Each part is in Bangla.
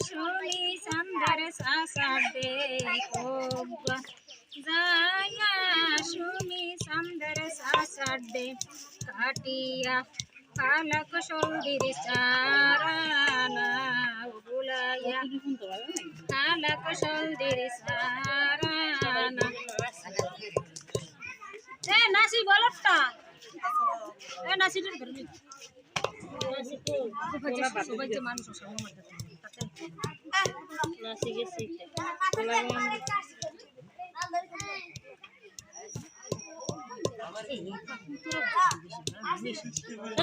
শুনি সন্ধ্যার সাসাডে যায়া শুনি সন্ধ্যার সাসাডে কাটিয়া পালক সৌদির সারানা বুলাইয়া পালক সৌদির সারানা নাসি বলটা নাসিটার ধরবি সবাই যে মানুষ নাসি গেছি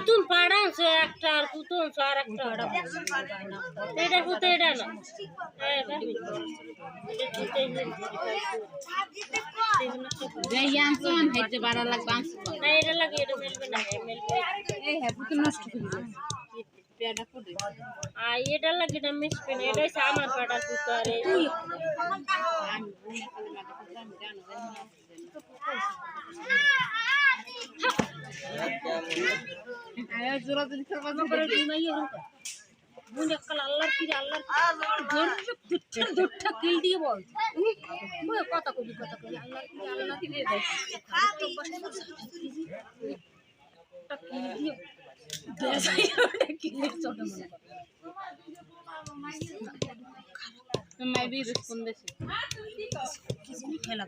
তুই পাড়াছ একটা আর তুই আর একটা এটা কুতে এটা না এটা লাগে এটা মেলবে না নষ্ট এটা লাগে এটা মিশবে না এটা হচ্ছে আমার পাড়ার পুতারে আল্লাহ কিল দিয়ে বল কথা কবি আল্লাহ খেলা